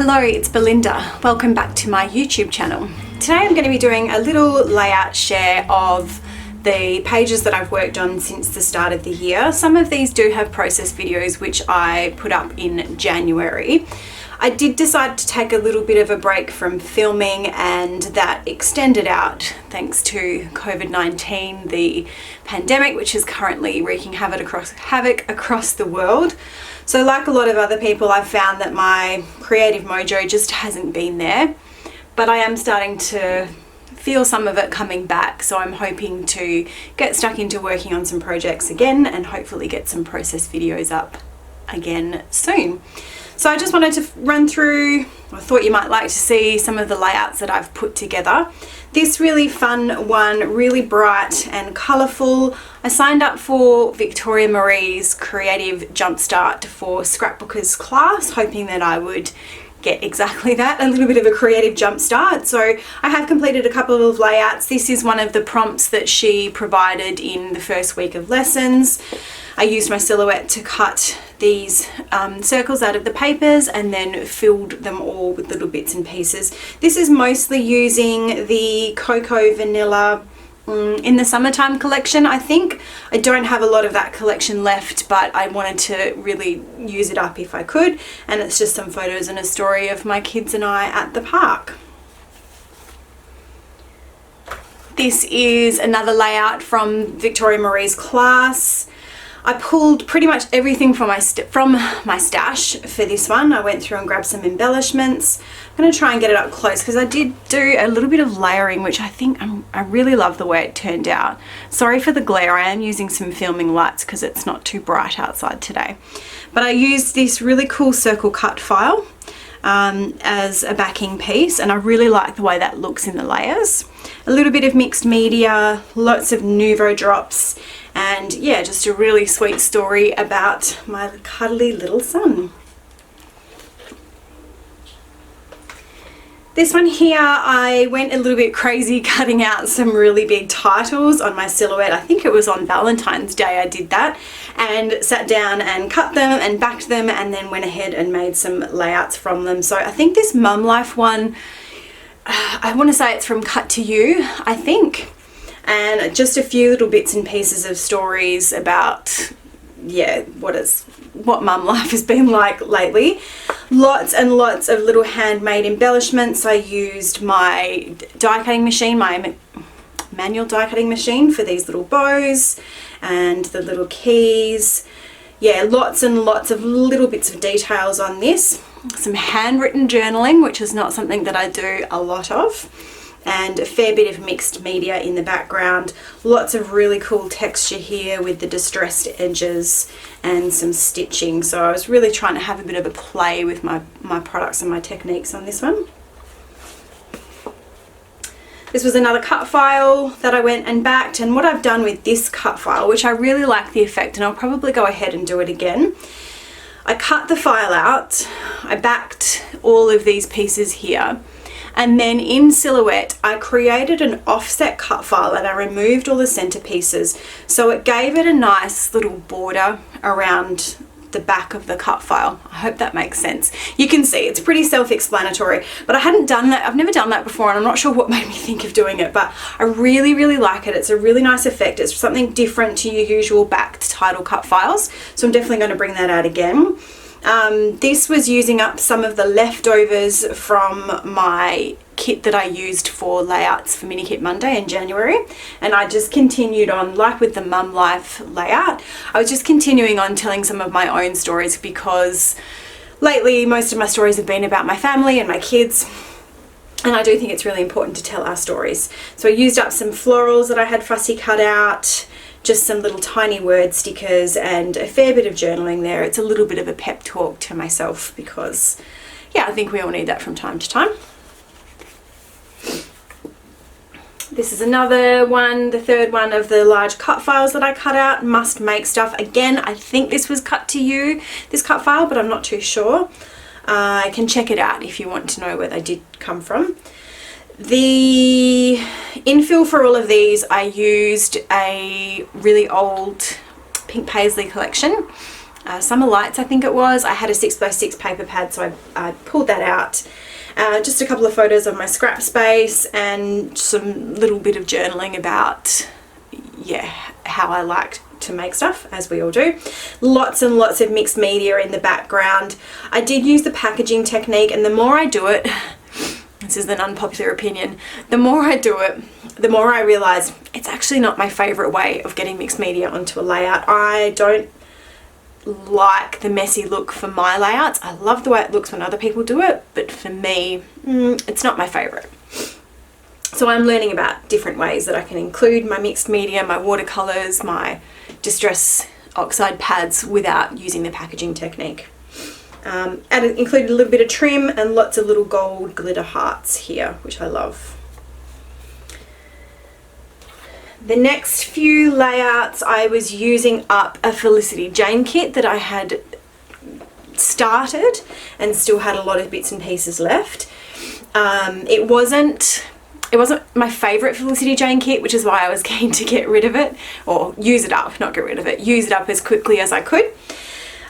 Hello, it's Belinda. Welcome back to my YouTube channel. Today I'm going to be doing a little layout share of the pages that I've worked on since the start of the year. Some of these do have process videos which I put up in January. I did decide to take a little bit of a break from filming, and that extended out thanks to COVID-19, the pandemic, which is currently wreaking havoc across the world. So like a lot of other people, I've found that my creative mojo just hasn't been there, but I am starting to feel some of it coming back. So I'm hoping to get stuck into working on some projects again and hopefully get some process videos up again soon. So I just wanted to run through, I thought you might like to see some of the layouts that I've put together. This really fun one, really bright and colourful. I signed up for Victoria Marie's Creative Jumpstart for Scrapbookers class, hoping that I would get exactly that, a little bit of a creative jumpstart. So I have completed a couple of layouts. This is one of the prompts that she provided in the first week of lessons. I used my silhouette to cut these circles out of the papers and then filled them all with little bits and pieces. This is mostly using the Cocoa Vanilla in the summertime collection. I think I don't have a lot of that collection left, but I wanted to really use it up if I could, and it's just some photos and a story of my kids and I at the park. This is another layout from Victoria Marie's class. I pulled pretty much everything from my stash for this one. I went through and grabbed some embellishments. I'm going to try and get it up close because I did do a little bit of layering, which I think I really love the way it turned out. Sorry for the glare, I am using some filming lights because it's not too bright outside today. But I used this really cool circle cut file as a backing piece, and I really like the way that looks in the layers. A little bit of mixed media, lots of Nuvo drops, and yeah, just a really sweet story about my cuddly little son. This one here, I went a little bit crazy cutting out some really big titles on my silhouette. I think it was on Valentine's Day I did that, and sat down and cut them and backed them and then went ahead and made some layouts from them. So I think this Mum Life one, I want to say it's from Cut to You, I think. And just a few little bits and pieces of stories about, yeah, what mum life has been like lately. Lots and lots of little handmade embellishments. I used my die cutting machine, my manual die cutting machine, for these little bows and the little keys. Yeah, lots and lots of little bits of details on this. Some handwritten journaling, which is not something that I do a lot of, and a fair bit of mixed media in the background. Lots of really cool texture here with the distressed edges and some stitching. So I was really trying to have a bit of a play with my products and my techniques on this one. This was another cut file that I went and backed, and what I've done with this cut file, which I really like the effect, and I'll probably go ahead and do it again. I cut the file out, I backed all of these pieces here, and then in Silhouette I created an offset cut file and I removed all the center pieces, so it gave it a nice little border around the back of the cut file. I hope that makes sense. You can see it's pretty self-explanatory, but I hadn't done that. I've never done that before, and I'm not sure what made me think of doing it, but I really like it. It's a really nice effect. It's something different to your usual backed title cut files, so I'm definitely going to bring that out again. This was using up some of the leftovers from my kit that I used for layouts for Mini Kit Monday in January, and I just continued on, like with the Mum Life layout, I was just continuing on telling some of my own stories, because lately most of my stories have been about my family and my kids, and I do think it's really important to tell our stories. So I used up some florals that I had fussy cut out, just some little tiny word stickers, and a fair bit of journaling there. It's a little bit of a pep talk to myself because, yeah, I think we all need that from time to time. This is another one, the third one of the large cut files that I cut out. Must Make stuff. Again, I think this was Cut to You, this cut file, but I'm not too sure. I can check it out if you want to know where they did come from. The infill for all of these, I used a really old pink paisley collection, Summer Lights, I think it was. I had a 6x6 paper pad, so I pulled that out. Just a couple of photos of my scrap space and some little bit of journaling about, yeah, how I like to make stuff, as we all do. Lots and lots of mixed media in the background. I did use the packaging technique, and the more I do it, this is an unpopular opinion, the more I do it, the more I realize it's actually not my favorite way of getting mixed media onto a layout. I don't like the messy look for my layouts. I love the way it looks when other people do it, but for me, it's not my favorite. So I'm learning about different ways that I can include my mixed media, my watercolors, my distress oxide pads without using the packaging technique. And it included a little bit of trim and lots of little gold glitter hearts here, which I love. The next few layouts I was using up a Felicity Jane kit that I had started and still had a lot of bits and pieces left. It wasn't my favourite Felicity Jane kit, which is why I was keen to get rid of it, or use it up, not get rid of it, use it up as quickly as I could.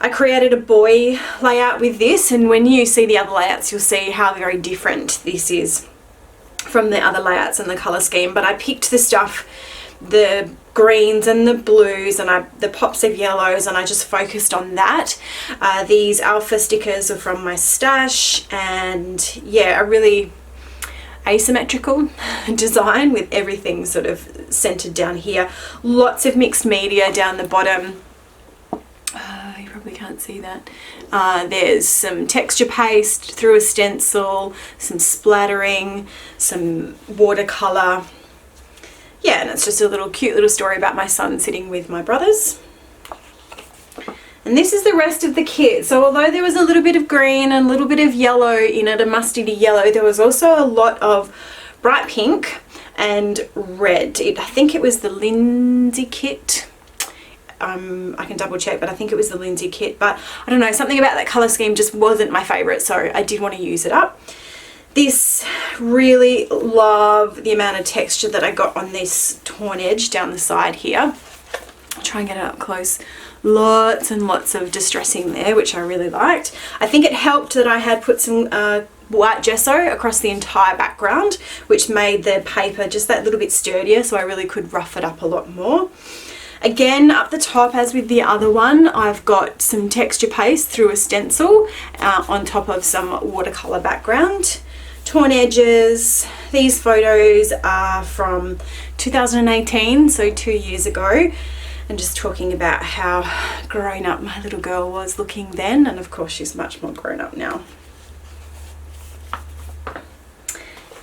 I created a boy layout with this, and when you see the other layouts, you'll see how very different this is from the other layouts and the colour scheme. But I picked the stuff, the greens and the blues and the pops of yellows, and I just focused on that. These alpha stickers are from my stash, and yeah, a really asymmetrical design with everything sort of centered down here. Lots of mixed media down the bottom. You probably can't see that. There's some texture paste through a stencil, some splattering, some watercolor. Yeah, and it's just a little cute little story about my son sitting with my brothers. And this is the rest of the kit. So although there was a little bit of green and a little bit of yellow in it, a mustardy yellow, there was also a lot of bright pink and red. I think it was the Lindsay kit. I can double check, but I think it was the Lindsay kit. But I don't know, something about that colour scheme just wasn't my favourite, so I did want to use it up. This, really love the amount of texture that I got on this torn edge down the side here. I'll try and get it up close. Lots and lots of distressing there, which I really liked. I think it helped that I had put some white gesso across the entire background, which made the paper just that little bit sturdier, so I really could rough it up a lot more. Again, up the top, as with the other one, I've got some texture paste through a stencil on top of some watercolor background. Torn edges. These photos are from 2018, so 2 years ago, and just talking about how grown up my little girl was looking then, and of course she's much more grown up now.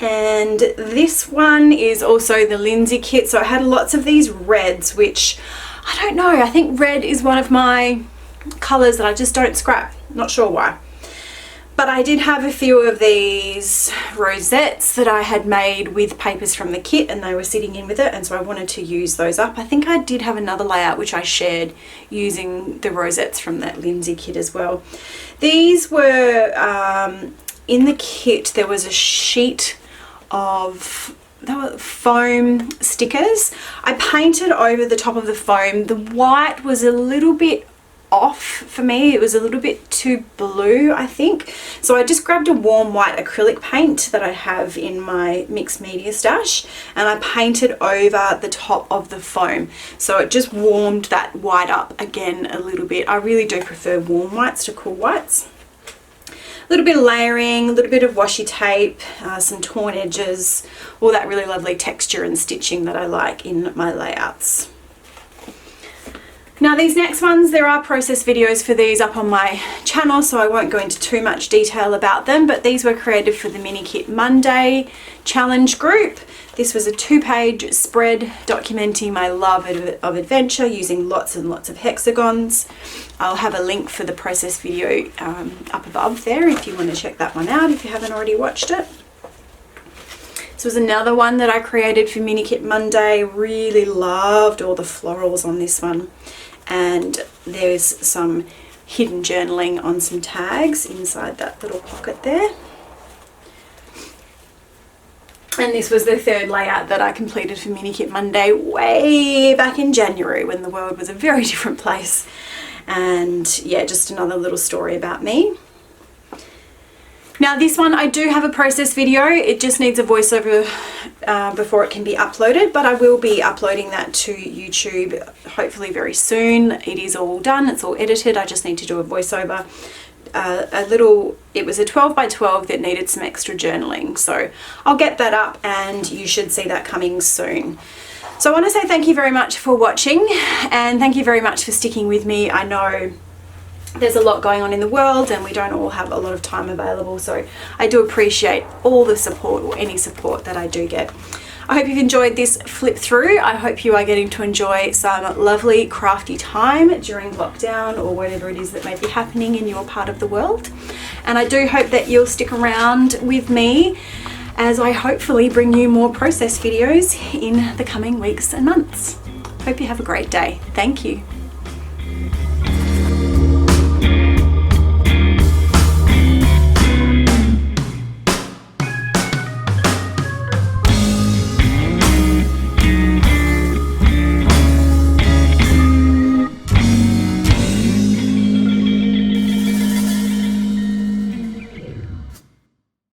And this one is also the Lindsay kit. So I had lots of these reds, which I don't know, I think red is one of my colours that I just don't scrap, not sure why. But I did have a few of these rosettes that I had made with papers from the kit, and they were sitting in with it, and so I wanted to use those up. I think I did have another layout which I shared using the rosettes from that Lindsay kit as well. These were, in the kit there was a sheet of foam stickers. I painted over the top of the foam. The white was a little bit off for me. It was a little bit too blue, I think. So I just grabbed a warm white acrylic paint that I have in my mixed media stash, and I painted over the top of the foam. So it just warmed that white up again a little bit. I really do prefer warm whites to cool whites. A little bit of layering, a little bit of washi tape, some torn edges, all that really lovely texture and stitching that I like in my layouts. Now these next ones, there are process videos for these up on my channel, so I won't go into too much detail about them, but these were created for the Mini Kit Monday challenge group. This was a 2-page spread documenting my love of adventure using lots and lots of hexagons. I'll have a link for the process video up above there if you want to check that one out if you haven't already watched it. This was another one that I created for Mini Kit Monday. Really loved all the florals on this one. And there's some hidden journaling on some tags inside that little pocket there. And this was the third layout that I completed for Mini Kit Monday way back in January when the world was a very different place. And yeah, just another little story about me. Now this one, I do have a process video. It just needs a voiceover before it can be uploaded, but I will be uploading that to YouTube hopefully very soon. It is all done, it's all edited. I just need to do a voiceover. It was a 12 by 12 that needed some extra journaling. So I'll get that up and you should see that coming soon. So I want to say thank you very much for watching, and thank you very much for sticking with me. I know there's a lot going on in the world and we don't all have a lot of time available, so I do appreciate all the support, or any support that I do get. I hope you've enjoyed this flip through. I hope you are getting to enjoy some lovely crafty time during lockdown or whatever it is that may be happening in your part of the world. And I do hope that you'll stick around with me as I hopefully bring you more process videos in the coming weeks and months. Hope you have a great day. Thank you.